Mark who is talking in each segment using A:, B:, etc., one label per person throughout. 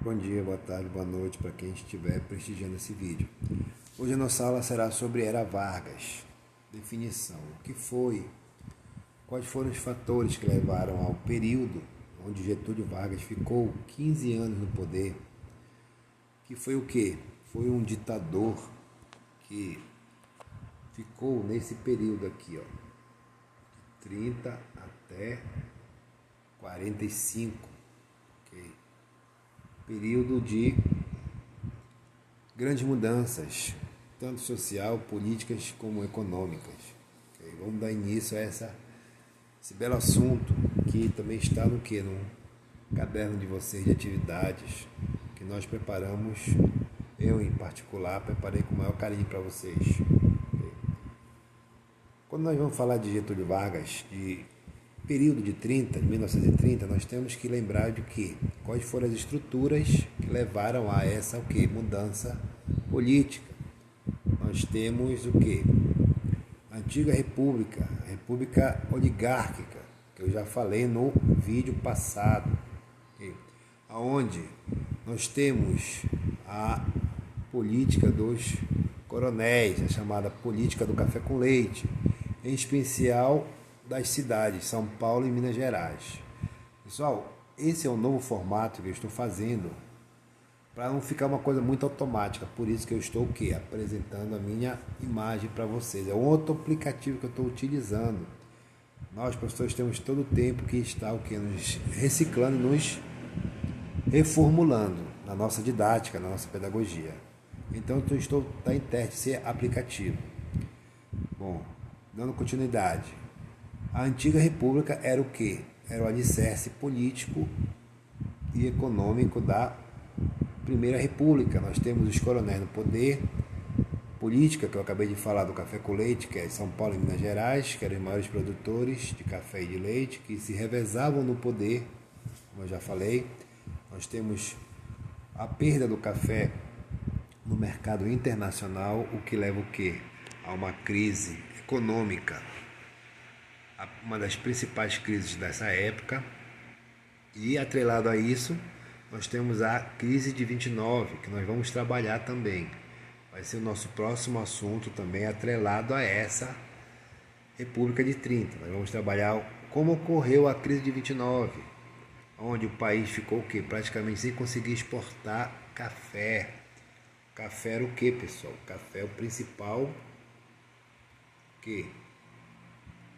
A: Bom dia, boa tarde, boa noite para quem estiver prestigiando esse vídeo. Hoje a nossa aula será sobre Era Vargas. Definição: o que foi? Quais foram os fatores que levaram ao período onde Getúlio Vargas ficou 15 anos no poder? Que foi o quê? Foi um ditador que ficou nesse período aqui, de 30 até 45, ok? Período de grandes mudanças, tanto social, políticas como econômicas. Okay? Vamos dar início a esse belo assunto que também está no caderno de vocês de atividades que nós preparamos. Eu, em particular, preparei com o maior carinho para vocês. Okay? Quando nós vamos falar de Getúlio Vargas, de período de 1930, nós temos que lembrar de quais foram as estruturas que levaram a essa mudança política. Nós temos a antiga república, a república oligárquica, que eu já falei no vídeo passado, aonde nós temos a política dos coronéis, a chamada política do café com leite, em especial das cidades, São Paulo e Minas Gerais. Pessoal, esse é um novo formato que eu estou fazendo para não ficar uma coisa muito automática. Por isso que eu estou apresentando a minha imagem para vocês. É um outro aplicativo que eu estou utilizando. Nós, professores, temos todo o tempo que está nos reciclando, nos reformulando na nossa didática, na nossa pedagogia. Então, eu estou em teste esse aplicativo. Bom, dando continuidade. A antiga república era o quê? Era o alicerce político e econômico da primeira república. Nós temos os coronéis no poder, política, que eu acabei de falar do café com leite, que é São Paulo e Minas Gerais, que eram os maiores produtores de café e de leite, que se revezavam no poder, como eu já falei. Nós temos a perda do café no mercado internacional, o que leva a uma crise econômica, uma das principais crises dessa época. E atrelado a isso, nós temos a crise de 29, que nós vamos trabalhar também. Vai ser o nosso próximo assunto também, atrelado a essa República de 30. Nós vamos trabalhar como ocorreu a crise de 29, onde o país ficou praticamente sem conseguir exportar café. Café era o pessoal? Café é o principal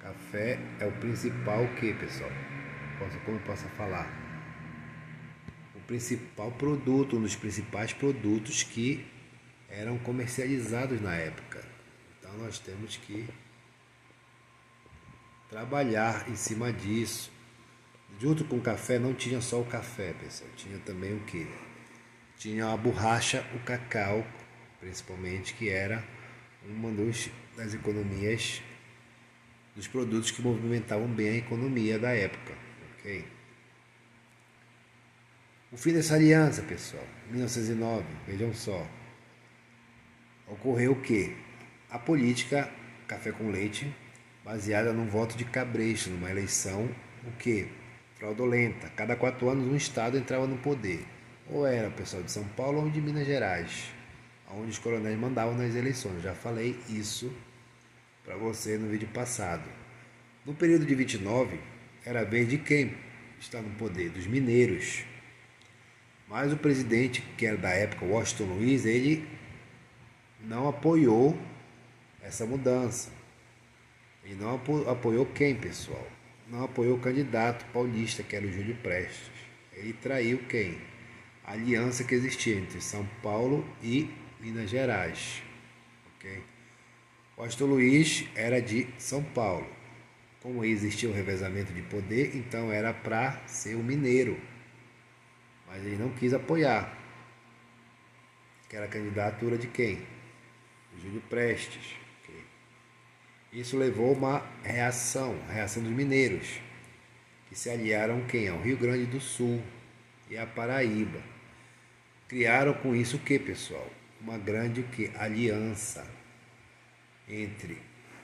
A: Café é o principal pessoal? Como eu posso falar? O principal produto, um dos principais produtos que eram comercializados na época. Então nós temos que trabalhar em cima disso. Junto com o café não tinha só o café, pessoal. Tinha também Tinha a borracha, o cacau, principalmente, que era uma das economias, dos produtos que movimentavam bem a economia da época, ok? O fim dessa aliança, pessoal, 1909, vejam só, ocorreu a política café com leite, baseada num voto de cabresto, numa eleição, fraudulenta. Cada 4 anos um estado entrava no poder, ou era o pessoal de São Paulo ou de Minas Gerais, onde os coronéis mandavam nas eleições. Já falei isso para você no vídeo passado. No período de 29, era a vez de quem está no poder? Dos mineiros. Mas o presidente, que era da época, Washington Luiz, ele não apoiou essa mudança. Ele não apoiou quem, pessoal? Não apoiou o candidato paulista, que era o Júlio Prestes. Ele traiu quem? A aliança que existia entre São Paulo e Minas Gerais. Ok? Washington Luiz era de São Paulo. Como existia um revezamento de poder, então era para ser o mineiro. Mas ele não quis apoiar. Que era a candidatura de quem? Júlio Prestes. Okay? Isso levou a uma reação dos mineiros, que se aliaram ao Rio Grande do Sul e à Paraíba. Criaram com isso pessoal? Uma grande aliança entre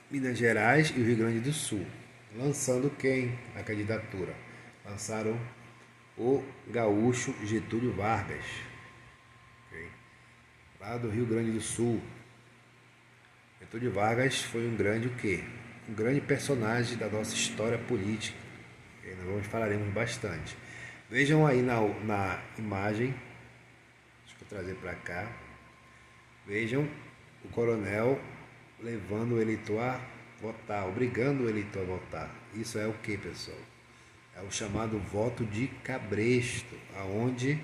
A: Minas Gerais e o Rio Grande do Sul, lançando a candidatura? Lançaram o gaúcho Getúlio Vargas, okay? Lá do Rio Grande do Sul. Getúlio Vargas foi um grande o quê? Um grande personagem da nossa história política. Okay? Nós falaremos bastante. Vejam aí na imagem, deixa eu trazer para cá. Vejam o coronel levando o eleitor a votar, obrigando o eleitor a votar. Isso é o que, pessoal? É o chamado voto de cabresto, aonde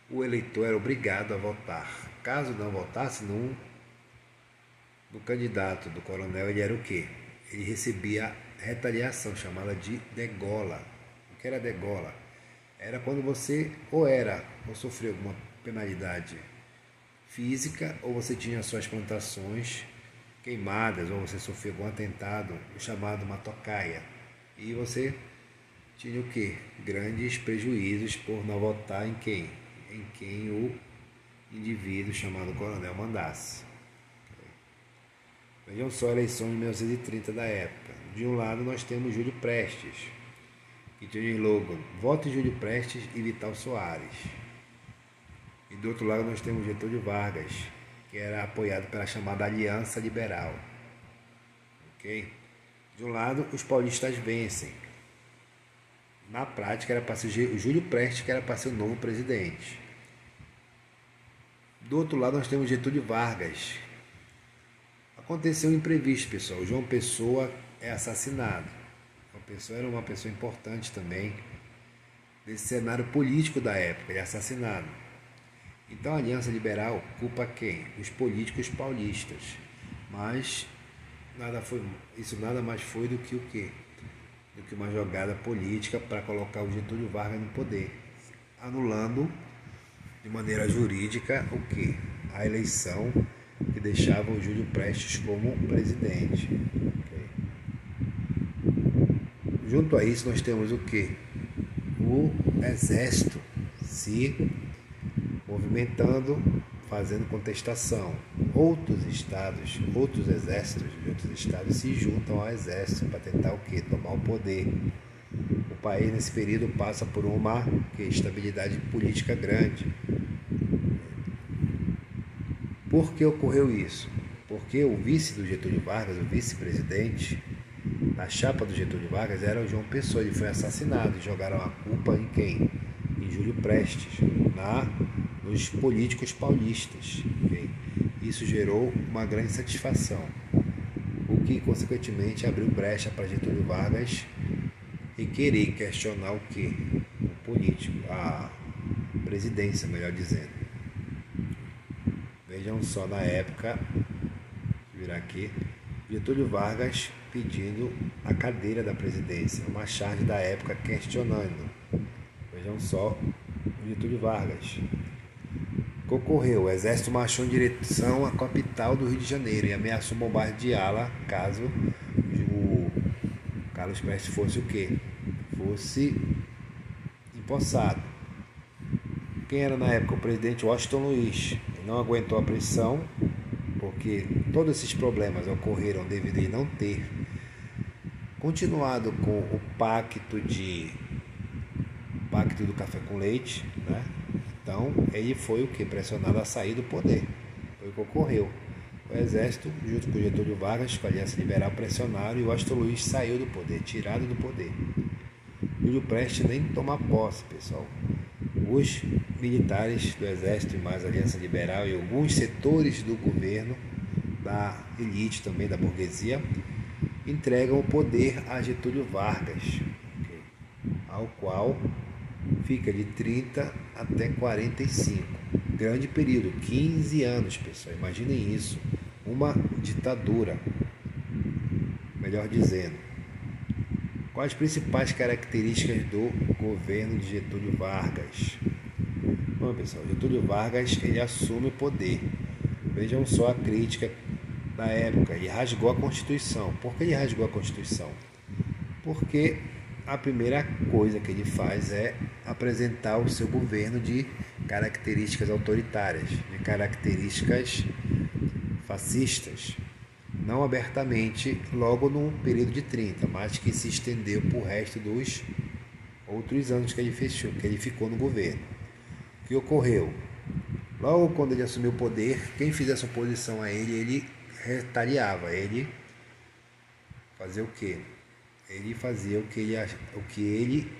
A: o eleitor era obrigado a votar. Caso não votasse no candidato do coronel, ele era o quê? Ele recebia retaliação, chamada de degola. O que era degola? Era quando você ou sofreu alguma penalidade física, ou você tinha suas plantações queimadas, ou você sofreu algum atentado, o chamado matocaia. E você tinha o quê? Grandes prejuízos por não votar em quem? Em quem o indivíduo chamado coronel mandasse. Vejam só a eleição de 1930 da época. De um lado nós temos Júlio Prestes, que tinha o slogan: vote Júlio Prestes e Vital Soares. E do outro lado nós temos Getúlio Vargas, que era apoiado pela chamada Aliança Liberal. Ok? De um lado, os paulistas vencem. Na prática, era para ser o Júlio Prestes, que era para ser o novo presidente. Do outro lado, nós temos Getúlio Vargas. Aconteceu um imprevisto, pessoal. João Pessoa é assassinado. João Pessoa era uma pessoa importante também desse cenário político da época. Ele é assassinado. Então a Aliança Liberal culpa quem? Os políticos paulistas. Mas isso nada mais foi do que o quê? Do que uma jogada política para colocar o Getúlio Vargas no poder, anulando de maneira jurídica o quê? A eleição que deixava o Júlio Prestes como presidente. Okay? Junto a isso nós temos o quê? O exército se movimentando, fazendo contestação. Outros estados, outros exércitos de outros estados se juntam ao exército para tentar o quê? Tomar o poder. O país nesse período passa por uma estabilidade política grande. Por que ocorreu isso? Porque o vice do Getúlio Vargas, o vice-presidente, na chapa do Getúlio Vargas era o João Pessoa. Ele foi assassinado e jogaram a culpa em quem? Em Júlio Prestes, nos políticos paulistas. Okay? Isso gerou uma grande satisfação, o que consequentemente abriu brecha para Getúlio Vargas e querer questionar o que? O político, a presidência, melhor dizendo. Vejam só, na época, vou virar aqui, Getúlio Vargas pedindo a cadeira da presidência, uma charge da época questionando. Vejam só, Getúlio Vargas. O que ocorreu? O exército marchou em direção à capital do Rio de Janeiro e ameaçou bombardeá-la caso o Carlos Prestes fosse o quê? Fosse empossado. Quem era na época o presidente? Washington Luiz. Ele não aguentou a pressão, porque todos esses problemas ocorreram devido a ele não ter continuado com o pacto do café com leite, né? Então ele foi o que? Pressionado a sair do poder. Foi o que ocorreu. O exército, junto com Getúlio Vargas, com a Aliança Liberal, pressionaram e o Washington Luiz saiu do poder, tirado do poder. Júlio Prestes nem toma posse, pessoal. Os militares do exército e mais a Aliança Liberal e alguns setores do governo, da elite também, da burguesia, entregam o poder a Getúlio Vargas, okay? Ao qual fica de 30 até 45. Grande período, 15 anos, pessoal. Imaginem isso. Uma ditadura, melhor dizendo. Quais as principais características do governo de Getúlio Vargas? Bom, pessoal, Getúlio Vargas, ele assume o poder. Vejam só a crítica da época. Ele rasgou a Constituição. Por que ele rasgou a Constituição? Porque a primeira coisa que ele faz é apresentar o seu governo de características autoritárias, de características fascistas. Não abertamente logo no período de 30, mas que se estendeu para o resto dos outros anos que ele ficou no governo. O que ocorreu? Logo quando ele assumiu o poder, quem fizesse oposição a ele, ele retaliava. Ele fazia o quê? Ele fazia o que ele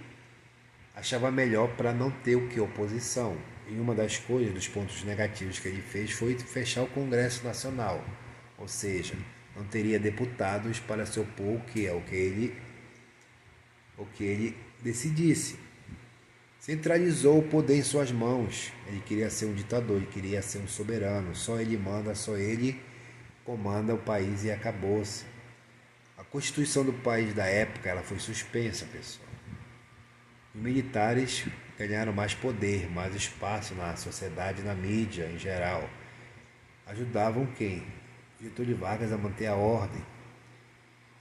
A: achava melhor para não ter o que? Oposição. E uma das coisas, dos pontos negativos que ele fez foi fechar o Congresso Nacional. Ou seja, não teria deputados para se opor o que ele decidisse. Centralizou o poder em suas mãos. Ele queria ser um ditador, ele queria ser um soberano. Só ele manda, só ele comanda o país e acabou-se. A Constituição do país da época ela foi suspensa, pessoal. Os militares ganharam mais poder, mais espaço na sociedade, na mídia em geral. Ajudavam quem? Getúlio Vargas a manter a ordem.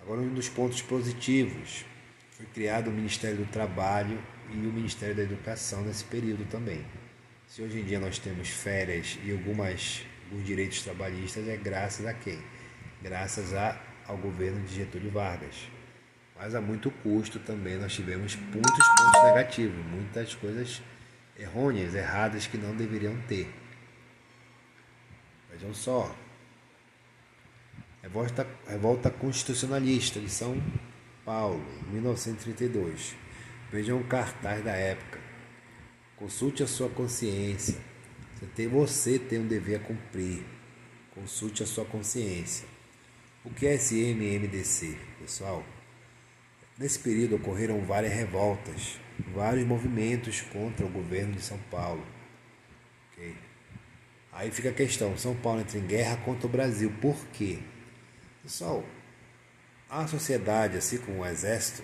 A: Agora, um dos pontos positivos, foi criado o Ministério do Trabalho e o Ministério da Educação nesse período também. Se hoje em dia nós temos férias e alguns direitos trabalhistas, é graças a quem? Graças ao governo de Getúlio Vargas. Mas a muito custo também nós tivemos muitos pontos negativos, muitas coisas errôneas, erradas que não deveriam ter. Vejam só. Revolta Constitucionalista de São Paulo, 1932. Vejam o cartaz da época. Consulte a sua consciência. Você tem um dever a cumprir. Consulte a sua consciência. O que é esse MMDC, pessoal? Nesse período ocorreram várias revoltas, vários movimentos contra o governo de São Paulo. Okay? Aí fica a questão, São Paulo entra em guerra contra o Brasil. Por quê? Pessoal, a sociedade, assim como o exército,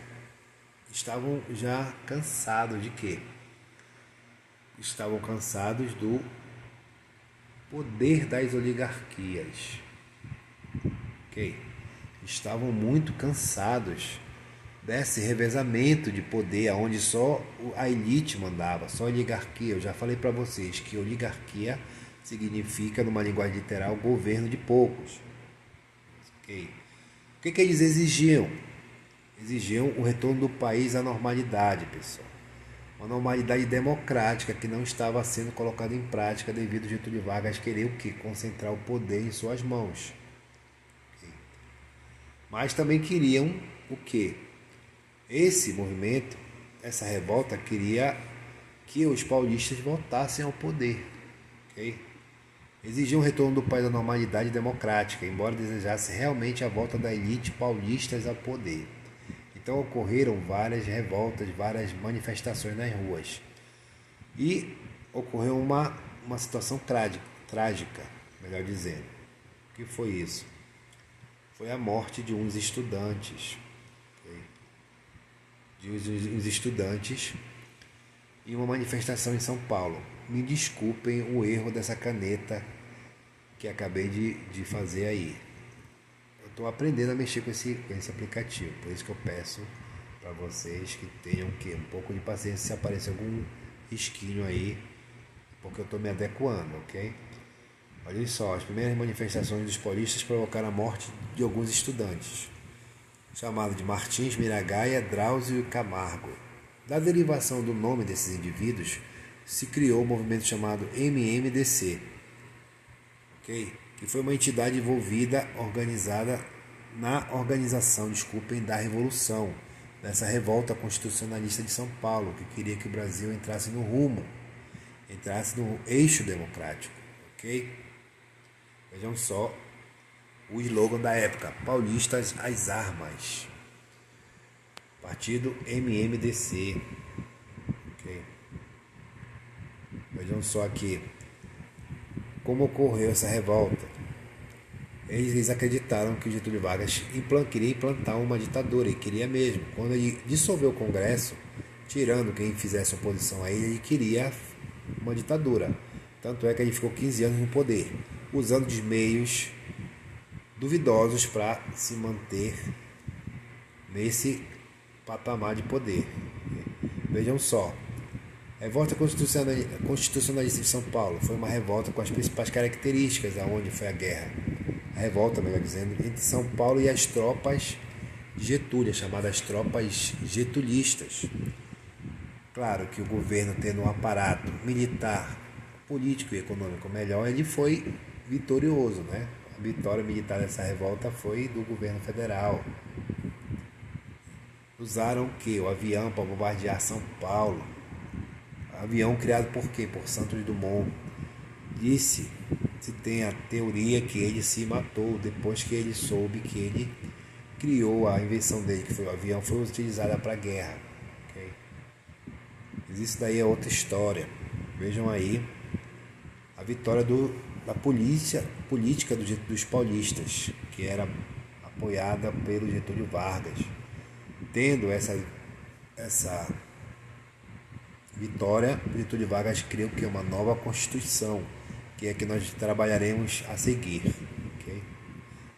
A: estavam já cansados de quê? Estavam cansados do poder das oligarquias. Ok? Estavam muito cansados desse revezamento de poder, onde só a elite mandava, só a oligarquia. Eu já falei para vocês que oligarquia significa, numa linguagem literal, governo de poucos. Okay. O que eles exigiam? Exigiam o retorno do país à normalidade, pessoal. Uma normalidade democrática que não estava sendo colocada em prática devido a Getúlio Vargas querer o quê? Concentrar o poder em suas mãos. Okay. Mas também queriam o quê? Esse movimento, essa revolta, queria que os paulistas voltassem ao poder. Okay? Exigiam o retorno do país à normalidade democrática, embora desejasse realmente a volta da elite paulistas ao poder. Então ocorreram várias revoltas, várias manifestações nas ruas. E ocorreu uma situação trágica, melhor dizendo. O que foi isso? Foi a morte de uns estudantes. Os estudantes em uma manifestação em São Paulo. Me desculpem o erro dessa caneta que acabei de fazer aí. Eu estou aprendendo a mexer com esse aplicativo, por isso que eu peço para vocês que tenham um pouco de paciência se aparecer algum risquinho aí, porque eu estou me adequando, ok? Olha só, as primeiras manifestações dos paulistas provocaram a morte de alguns estudantes, chamado de Martins, Miragaia, Drauzio e Camargo. Da derivação do nome desses indivíduos, se criou o movimento chamado MMDC, okay? Que foi uma entidade envolvida, organizada na organização, da Revolução, dessa revolta constitucionalista de São Paulo, que queria que o Brasil entrasse no rumo, entrasse no eixo democrático. Ok? Vejam só o slogan da época: Paulistas às armas. Partido MMDC. Okay. Vejam só aqui como ocorreu essa revolta. Eles acreditaram que o Getúlio Vargas queria implantar uma ditadura, e queria mesmo. Quando ele dissolveu o Congresso, tirando quem fizesse oposição a ele queria uma ditadura. Tanto é que ele ficou 15 anos no poder, usando de meios duvidosos para se manter nesse patamar de poder. Vejam só, a revolta constitucionalista de São Paulo foi uma revolta com as principais características aonde foi a guerra. A revolta, melhor dizendo, entre São Paulo e as tropas de Getúlio, chamadas tropas getulistas. Claro que o governo tendo um aparato militar, político e econômico melhor, ele foi vitorioso, né? A vitória militar dessa revolta foi do governo federal. Usaram o quê? O avião para bombardear São Paulo. Avião criado por quê? Por Santos Dumont. Se tem a teoria que ele se matou depois que ele soube que ele criou a invenção dele, que foi o avião, foi utilizada para a guerra. Okay? Mas isso daí é outra história. Vejam aí a vitória da política dos paulistas, que era apoiada pelo Getúlio Vargas. Tendo essa vitória, Getúlio Vargas criou que é uma nova Constituição, que é que nós trabalharemos a seguir. Okay?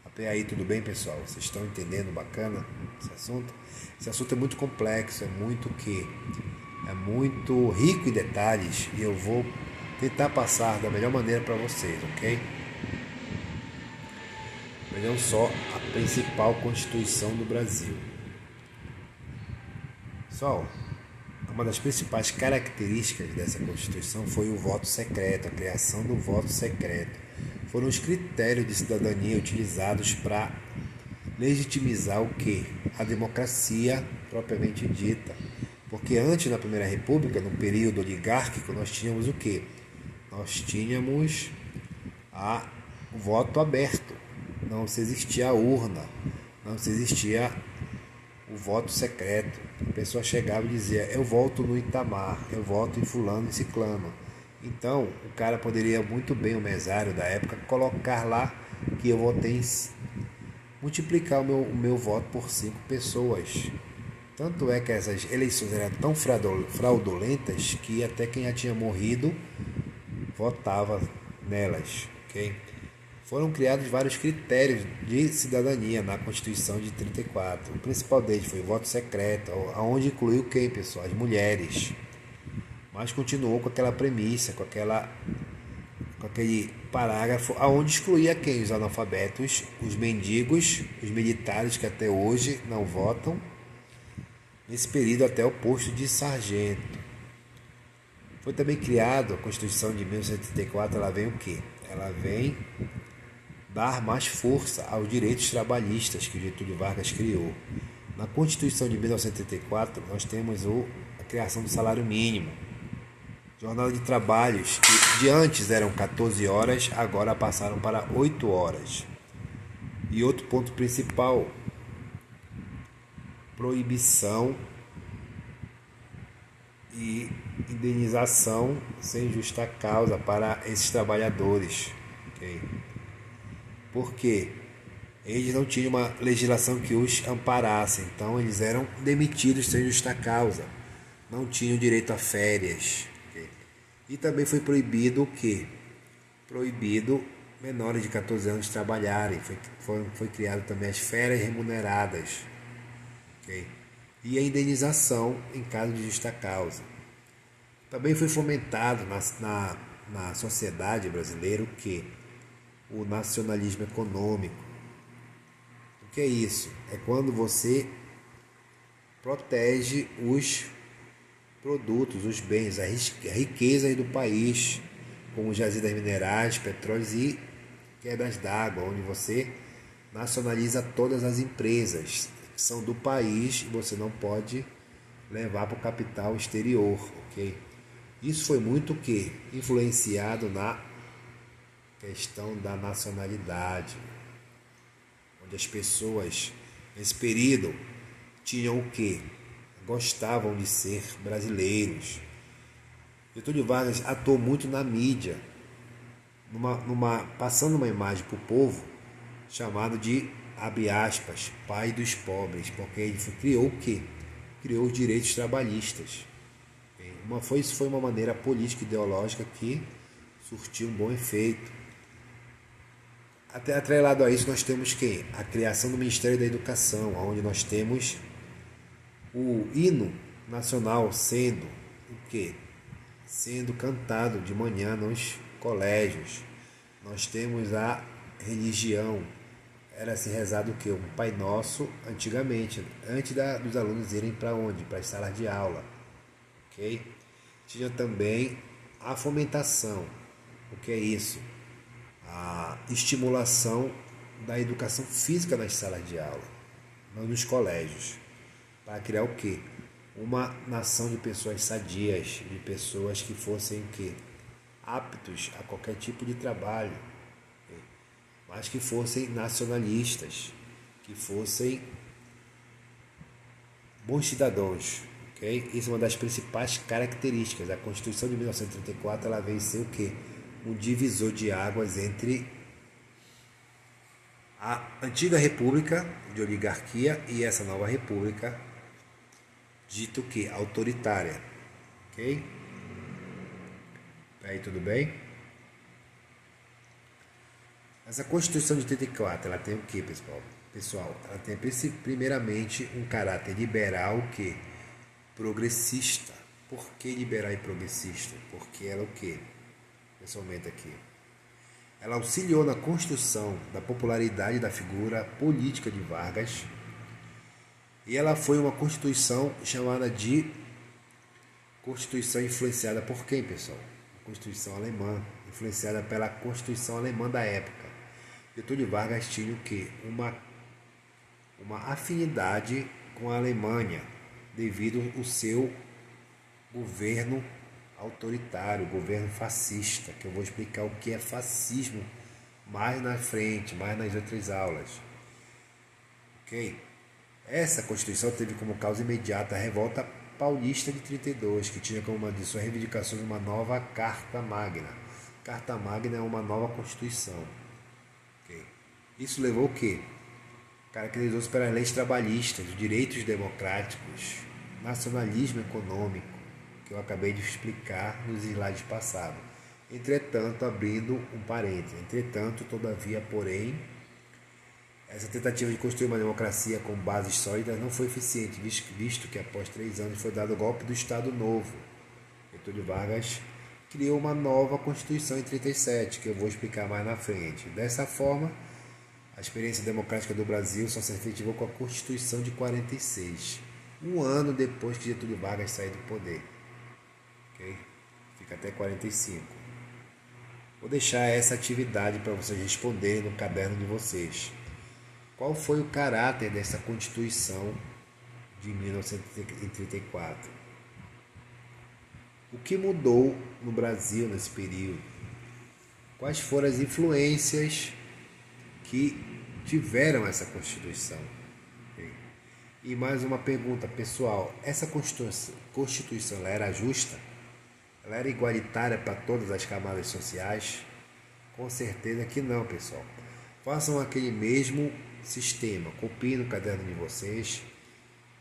A: Até aí tudo bem, pessoal? Vocês estão entendendo bacana esse assunto? Esse assunto é muito complexo, é muito rico em detalhes e eu vou tentar passar da melhor maneira para vocês, ok? Vejam só a principal Constituição do Brasil. Pessoal, uma das principais características dessa Constituição foi o voto secreto, a criação do voto secreto. Foram os critérios de cidadania utilizados para legitimizar o quê? A democracia propriamente dita. Porque antes, na Primeira República, no período oligárquico, nós tínhamos o quê? Nós tínhamos o voto aberto. Não se existia a urna, não se existia o voto secreto. A pessoa chegava e dizia, eu voto no Itamar, eu voto em fulano e ciclano. Então, o cara poderia muito bem, o mesário da época, colocar lá que eu votei, multiplicar o meu voto por 5 pessoas. Tanto é que essas eleições eram tão fraudulentas que até quem já tinha morrido votava nelas. Okay? Foram criados vários critérios de cidadania na Constituição de 34. O principal deles foi o voto secreto, onde incluiu quem, pessoal? As mulheres. Mas continuou com aquela premissa, com aquele parágrafo, onde excluía quem? Os analfabetos, os mendigos, os militares que até hoje não votam, nesse período até o posto de sargento. Foi também criado a Constituição de 1934, ela vem o quê? Ela vem dar mais força aos direitos trabalhistas que Getúlio Vargas criou. Na Constituição de 1934, nós temos a criação do salário mínimo. Jornada de trabalhos que de antes eram 14 horas, agora passaram para 8 horas. E outro ponto principal, proibição e indenização sem justa causa para esses trabalhadores. Okay? Porque eles não tinham uma legislação que os amparasse, então eles eram demitidos sem justa causa, não tinham direito a férias. Okay? E também foi proibido o quê? Proibido menores de 14 anos trabalharem, foi criado também as férias remuneradas. Okay? E a indenização em caso de justa causa. Também foi fomentado na sociedade brasileira o quê? O nacionalismo econômico. O que é isso? É quando você protege os produtos, os bens, a riqueza do país, como jazidas minerais, petróleos e quedas d'água, onde você nacionaliza todas as empresas que são do país e você não pode levar para o capital exterior, ok? Isso foi muito o quê? Influenciado na questão da nacionalidade, onde as pessoas nesse período tinham o quê? Gostavam de ser brasileiros. Getúlio Vargas atuou muito na mídia, passando uma imagem para o povo chamado de, abre aspas, pai dos pobres, porque ele criou o quê? Criou os direitos trabalhistas. Isso foi uma maneira política e ideológica que surtiu um bom efeito. Até atrelado a isso nós temos quem? A criação do Ministério da Educação, onde nós temos o hino nacional sendo o quê? Sendo cantado de manhã nos colégios. Nós temos a religião. Era-se rezado o quê? Um Pai Nosso antigamente, antes dos alunos irem para onde? Para as salas de aula. ok? Tinha também a fomentação. O que é isso? A estimulação da educação física nas salas de aula, nos colégios, para criar o quê? Uma nação de pessoas sadias, de pessoas que fossem o quê? Aptos a qualquer tipo de trabalho, mas que fossem nacionalistas, que fossem bons cidadãos, ok? Isso é uma das principais características. A Constituição de 1934 ela veio ser o quê? Um divisor de águas entre a antiga república de oligarquia e essa nova república dito que autoritária, ok? Aí tudo bem? Essa Constituição de 84, ela tem o que, pessoal? Ela tem primeiramente um caráter liberal, o que? Progressista. Por que liberal e progressista? Porque ela o que? Pessoalmente aqui. Ela auxiliou na construção da popularidade da figura política de Vargas e ela foi uma constituição chamada de Constituição influenciada por quem, pessoal? A Constituição alemã, influenciada pela Constituição alemã da época. Getúlio Vargas tinha o quê? Uma afinidade com a Alemanha devido ao seu governo autoritário, governo fascista, que eu vou explicar o que é fascismo mais na frente, mais nas outras aulas. Ok? Essa Constituição teve como causa imediata a Revolta Paulista de 32, que tinha como uma de suas reivindicações uma nova Carta Magna. Carta Magna é uma nova Constituição. Okay? Isso levou o quê? Caracterizou-se pelas leis trabalhistas, os direitos democráticos, nacionalismo econômico, que eu acabei de explicar nos slides passados. Entretanto, abrindo um parênteses, todavia, porém, essa tentativa de construir uma democracia com bases sólidas não foi eficiente, visto que após 3 anos foi dado o golpe do Estado Novo. Getúlio Vargas criou uma nova Constituição em 37, que eu vou explicar mais na frente. Dessa forma, a experiência democrática do Brasil só se efetivou com a Constituição de 46, um ano depois que Getúlio Vargas saiu do poder. Okay? Fica até 45. Vou deixar essa atividade para vocês responderem no caderno de vocês. Qual foi o caráter dessa Constituição de 1934? O que mudou no Brasil nesse período? Quais foram as influências que tiveram essa Constituição? E mais uma pergunta, pessoal. Essa Constituição ela era justa? Ela era igualitária para todas as camadas sociais? Com certeza que não, pessoal. Façam aquele mesmo sistema. Copiem no caderno de vocês.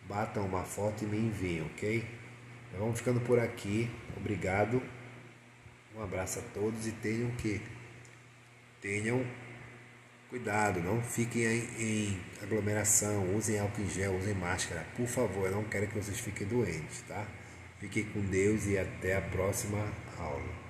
A: Batam uma foto e me enviem, ok? Então, vamos ficando por aqui. Obrigado. Um abraço a todos e tenham cuidado, não fiquem em aglomeração, usem álcool em gel, usem máscara. Por favor, eu não quero que vocês fiquem doentes, tá? Fiquem com Deus e até a próxima aula.